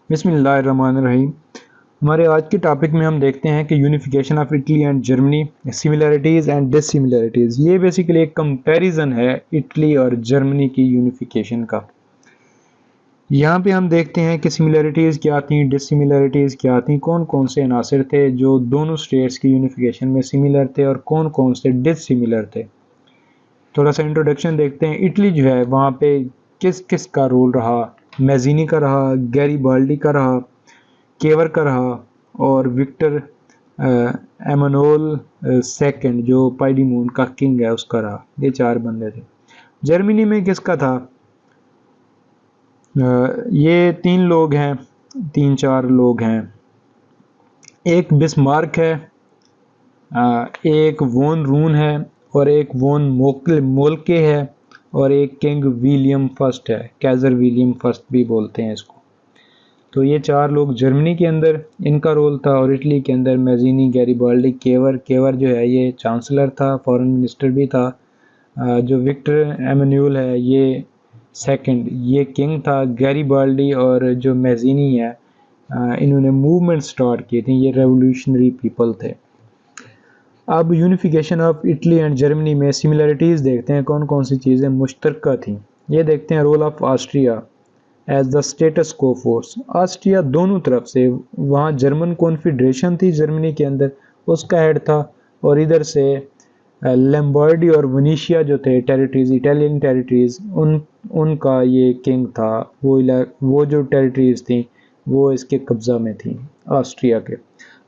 बिस्मिल्लाहिर्रहमानिर्रहीम। हमारे आज के टॉपिक में हम देखते हैं कि unification of Italy and Germany, similarities and dissimilarities. ये बेसिकली एक कंपैरिजन है इटली और जर्मनी की यूनिफिकेशन का। यहाँ पे हम देखते हैं कि सिमिलरिटीज़ क्या थी, डिससिमिलरिटीज़ क्या थी, कौन कौन से अनासर थे जो दोनों स्टेट्स की यूनिफिकेशन में सिमिलर थे और कौन कौन से डिससिमिलर थे। थोड़ा सा इंट्रोडक्शन देखते हैं। इटली जो है वहाँ पे किस किस का रोल रहा। मैजीनी का रहा, गैरीबाल्डी का रहा, केवर का रहा और विक्टर एमानुएल सेकंड जो पाइडीमोन का किंग है उसका रहा। ये 4 बंदे थे। जर्मनी में किसका था? ये 3 लोग हैं, 3-4 लोग हैं। एक बिस्मार्क है, एक वोन रून है और एक वोन मोल्के है और एक किंग विलियम फर्स्ट है। कैज़र विलियम फर्स्ट भी बोलते हैं इसको। तो ये 4 लोग जर्मनी के अंदर इनका रोल था। और इटली के अंदर मैजीनी, गैरीबाल्डी, केवर जो है ये चांसलर था, फॉरेन मिनिस्टर भी था। जो विक्टर एमानुएल है ये सेकंड, ये किंग था। गैरीबाल्डी और जो मैजीनी है इन्होंने मूवमेंट स्टार्ट किए थे, ये रेवोल्यूशनरी पीपल थे। अब unification of Italy and Germany में सिमिलरिटीज़ देखते हैं, कौन कौन सी चीज़ें मुश्तरका थी। ये देखते हैं role of Austria as the status quo force. Austria दोनों तरफ से, वहाँ जर्मन कॉन्फेडरेशन थी जर्मनी के अंदर, उसका हेड था। और इधर से लैम्बर्डी और वेनेशिया जो थे टेरिटरीज, इटालियन टेरिटरीज, उनका ये किंग था। वो जो टेरिटरीज थी वो इसके कब्जा में थी, ऑस्ट्रिया के।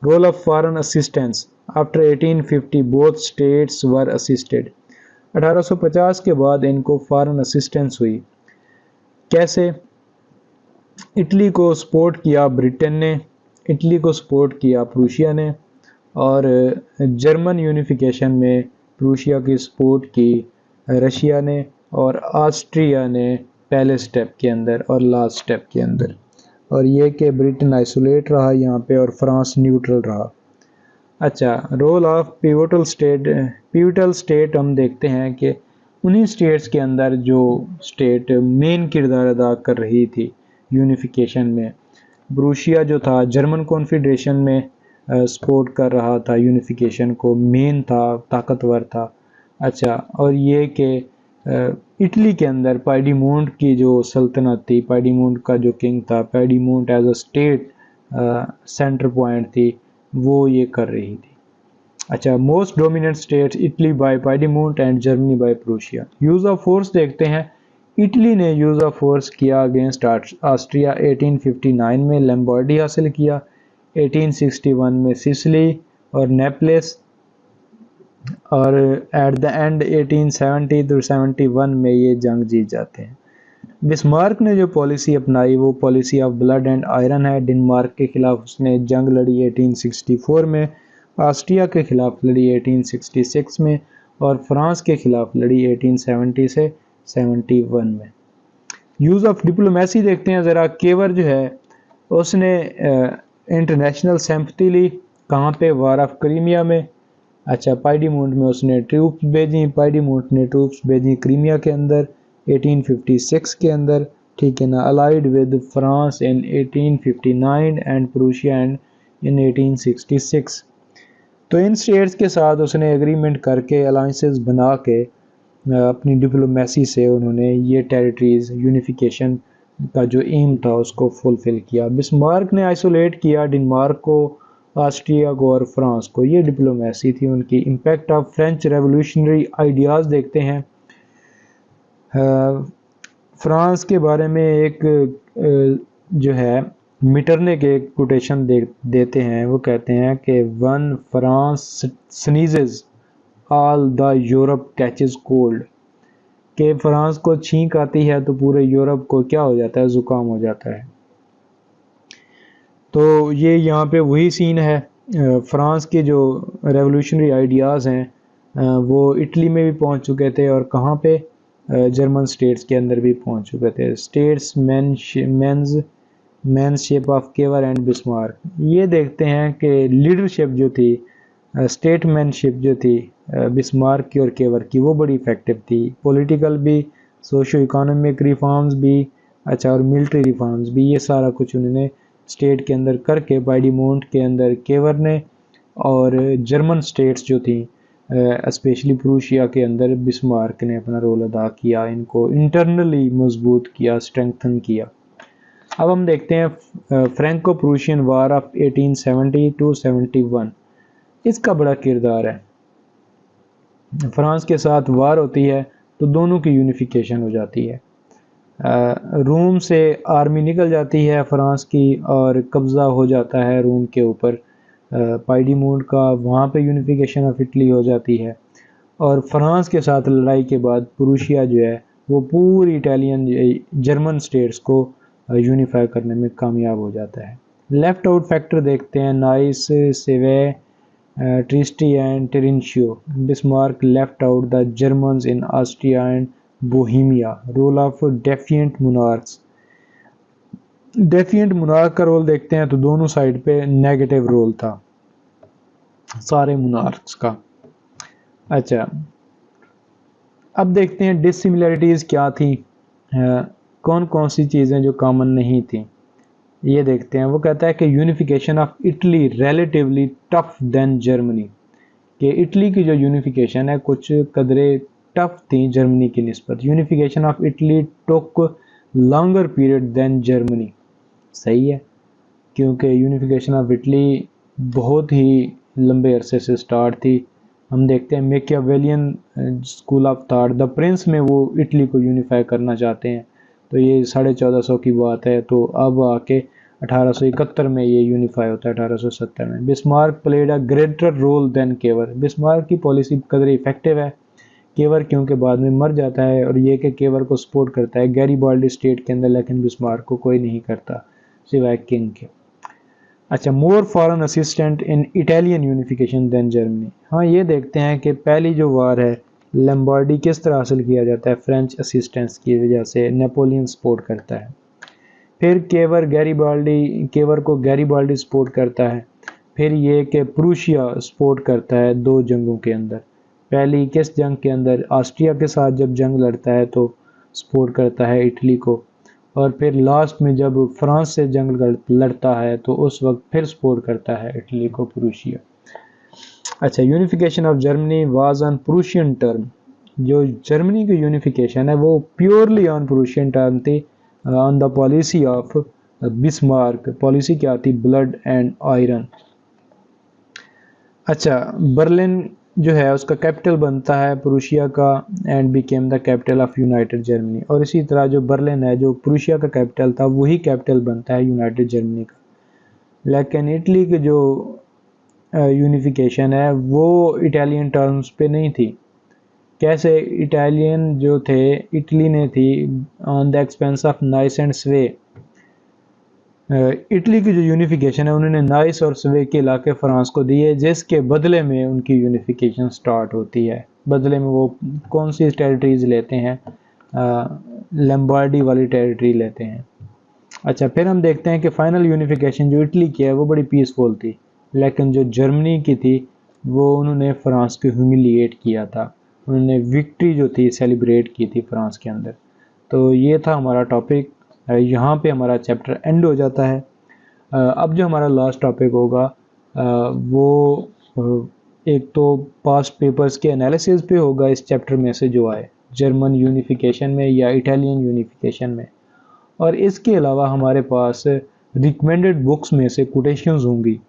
Role of foreign assistance after 1850 both states were assisted. 1850 के बाद इनको फॉरेन असिस्टेंस हुई। कैसे? इटली को सपोर्ट किया ब्रिटेन ने, इटली को सपोर्ट किया प्रूशिया ने, और जर्मन यूनिफिकेशन में प्रूशिया की सपोर्ट की रशिया ने और ऑस्ट्रिया ने पहले स्टेप के अंदर और लास्ट स्टेप के अंदर। और ये कि ब्रिटेन आइसोलेट रहा यहाँ पे और फ्रांस न्यूट्रल रहा। अच्छा, रोल ऑफ पिवटल स्टेट हम देखते हैं कि उन्हीं स्टेट्स के अंदर जो स्टेट मेन किरदार अदा कर रही थी यूनिफिकेशन में। प्रूशिया जो था जर्मन कॉन्फेडरेशन में सपोर्ट कर रहा था यूनिफिकेशन को, मेन था, ताकतवर था। अच्छा, और ये कि इटली के अंदर पाइडीमोंट की जो सल्तनत थी, पाइडीमोंट का जो किंग था, Piedmont as a state centre point थी, वो ये कर रही थी। अच्छा, most dominant states Italy by Piedmont and Germany by Prussia. Use of force देखते हैं। इटली ने यूज़ ऑफ फोर्स किया अगेंस्ट ऑस्ट्रिया 1859 में, लैम्बर्डी हासिल किया 1861 में, सिसिली और नेपल्स, और एट द एंड 1870 to 71 में ये जंग जीत जाते हैं। बिस्मार्क ने जो पॉलिसी अपनाई वो policy of blood and iron है। डेनमार्क के खिलाफ उसने जंग लड़ी 1864 में, ऑस्ट्रिया के खिलाफ लड़ी 1866 में और फ्रांस के खिलाफ लड़ी 1870 से 71 में। यूज़ ऑफ डिप्लोमेसी देखते हैं ज़रा। केवर जो है उसने इंटरनेशनल सिंपैथी ली, कहाँ पे? वार ऑफ क्रीमिया में। अच्छा, पाइडीमोंट में उसने ट्रूप्स भेजी, पाइडीमोंट ने ट्रूप्स भेजी क्रीमिया के अंदर 1856 के अंदर, ठीक है ना। Allied with France in 1859 and Prussia in 1866। तो इन स्टेट्स के साथ उसने एग्रीमेंट करके, अलाइंसेस बना के अपनी डिप्लोमेसी से उन्होंने ये टेरिटरीज यूनिफिकेशन का जो एम था उसको फुलफिल किया। बिस्मार्क ने आइसोलेट किया डेनमार्क को, ऑस्ट्रिया को और फ्रांस को। ये डिप्लोमेसी थी उनकी। Impact of French revolutionary ideas देखते हैं। फ्रांस के बारे में एक जो है मिटरने के एक कोटेशन देते हैं। वो कहते हैं कि one France sneezes all the Europe catches cold, कि फ्रांस को छींक आती है तो पूरे यूरोप को क्या हो जाता है? ज़ुकाम हो जाता है। तो ये यहाँ पे वही सीन है। फ्रांस के जो रेवोल्यूशनरी आइडियाज़ हैं वो इटली में भी पहुँच चुके थे और कहाँ पे? जर्मन स्टेट्स के अंदर भी पहुँच चुके थे। Statesmanship of Cavour and Bismarck. ये देखते हैं कि लीडरशिप जो थी, स्टेटमैनशिप जो थी बिस्मार्क की और केवर की, वो बड़ी इफ़ेक्टिव थी। पॉलिटिकल भी, सोशो इकोनॉमिक रिफॉर्म्स भी, अच्छा, और मिलिट्री रिफॉर्म्स भी, ये सारा कुछ उन्होंने स्टेट के अंदर करके पाइडीमोंट के अंदर केवर ने और जर्मन स्टेट्स जो थी स्पेशली प्रूशिया के अंदर बिस्मार्क ने अपना रोल अदा किया, इनको इंटरनली मजबूत किया, स्ट्रेंथन किया। अब हम देखते हैं Franco Prussian war of 1870 to 71। इसका बड़ा किरदार है। फ्रांस के साथ वार होती है तो दोनों की यूनिफिकेशन हो जाती है। रोम से आर्मी निकल जाती है फ्रांस की और कब्ज़ा हो जाता है रोम के ऊपर पाइडीमोंट का, वहाँ पे यूनिफिकेशन ऑफ इटली हो जाती है। और फ्रांस के साथ लड़ाई के बाद प्रूशिया जो है वो पूरी इटालियन जर्मन स्टेट्स को यूनिफाई करने में कामयाब हो जाता है। लेफ्ट आउट फैक्टर देखते हैं, Nice, Savoy, Trieste and Trentino. Bismarck left out the Germans in Austria and Bohemia. Role of defiant monarchs. Defiant monarch का रोल देखते हैं तो दोनों साइड पे नेगेटिव रोल था सारे मोनार्क्स का। अच्छा, अब देखते हैं डिसिमिलरिटीज़ क्या थी, कौन कौन सी चीज़ें जो कॉमन नहीं थी ये देखते हैं। वो कहता है कि unification of Italy relatively tough then Germany, कि इटली की जो यूनिफिकेशन है कुछ कदरे टफ थी जर्मनी की निस्बत। Unification of Italy took longer period than Germany. सही है, क्योंकि यूनिफिकेशन ऑफ इटली बहुत ही लंबे अरसे से स्टार्ट थी। हम देखते हैं Machiavellian school of thought the Prince में वो इटली को यूनिफाई करना चाहते हैं, तो ये 1450 की बात है। तो अब आके 1871 में ये यूनिफाई होता है, 1870 में। Bismarck played a greater role than Cavour. Bismarck की पॉलिसी कदर इफेक्टिव है, केवर क्योंकि बाद में मर जाता है और ये कि केवर को सपोर्ट करता है गैरीबाल्डी स्टेट के अंदर, लेकिन बिस्मार्क को कोई नहीं करता सिवाय किंग के। अच्छा, more foreign assistant in Italian unification than Germany. हाँ, ये देखते हैं कि पहली जो वार है लैम्बार्डी किस तरह हासिल किया जाता है, फ्रेंच असिस्टेंस की वजह से। नेपोलियन सपोर्ट करता है। फिर केवर को गैरीबाल्डी सपोर्ट करता है। फिर ये कि प्रूशिया सपोर्ट करता है दो जंगों के अंदर। पहली किस जंग के अंदर, ऑस्ट्रिया के साथ जब जंग लड़ता है तो सपोर्ट करता है इटली को। और फिर लास्ट में जब फ्रांस से जंग लड़ता है तो उस वक्त फिर सपोर्ट करता है इटली को प्रूशिया। अच्छा, unification of Germany was on Prussian term. जो जर्मनी की यूनिफिकेशन है वो प्योरली ऑन प्रूशियन टर्म थी, on the policy of Bismarck. Policy क्या थी, ब्लड एंड आयरन। अच्छा, बर्लिन जो है उसका कैपिटल बनता है प्रूशिया का and became the capital of United Germany. और इसी तरह जो बर्लिन है जो प्रूशिया का कैपिटल था वही कैपिटल बनता है यूनाइटेड जर्मनी का। लेकिन इटली की जो यूनिफिकेशन है वो इटालियन टर्म्स पे नहीं थी। कैसे, इटालियन जो थे इटली ने थी on the expense of nice and स्वे। इटली की जो यूनिफिकेशन है उन्होंने नाइस और स्वे के इलाके फ्रांस को दिए, जिसके बदले में उनकी यूनिफिकेशन स्टार्ट होती है। बदले में वो कौन सी टेरिटरीज लेते हैं, लैम्बार्डी वाली टेरिटरी लेते हैं। अच्छा, फिर हम देखते हैं कि फाइनल यूनिफिकेशन जो इटली की है वो बड़ी पीसफुल थी, लेकिन जो जर्मनी की थी वो उन्होंने फ्रांस को ह्यूमिलिएट किया था, उन्होंने विक्ट्री जो थी सेलिब्रेट की थी फ्रांस के अंदर। तो ये था हमारा टॉपिक, यहाँ पे हमारा चैप्टर एंड हो जाता है। अब जो हमारा लास्ट टॉपिक होगा वो एक तो पास्ट पेपर्स के एनालिसिस पे होगा इस चैप्टर में से जो आए जर्मन यूनिफिकेशन में या इटालियन यूनिफिकेशन में। और इसके अलावा हमारे पास रिकमेंडेड बुक्स में से कोटेशंस होंगी,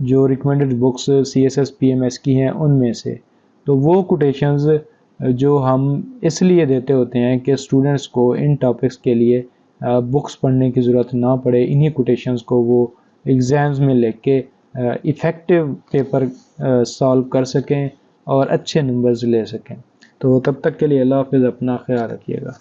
जो रिकमेंडेड बुक्स CSS PMS की हैं उनमें से। तो वो कोटेशंस जो हम इसलिए देते होते हैं कि स्टूडेंट्स को इन टॉपिक्स के लिए बुक्स पढ़ने की ज़रूरत ना पड़े, इन्हीं कोटेशंस को वो एग्ज़ाम्स में लेके इफ़ेक्टिव पेपर सॉल्व कर सकें और अच्छे नंबर्स ले सकें। तो तब तक के लिए अल्लाह हाफ़िज़, अपना ख्याल रखिएगा।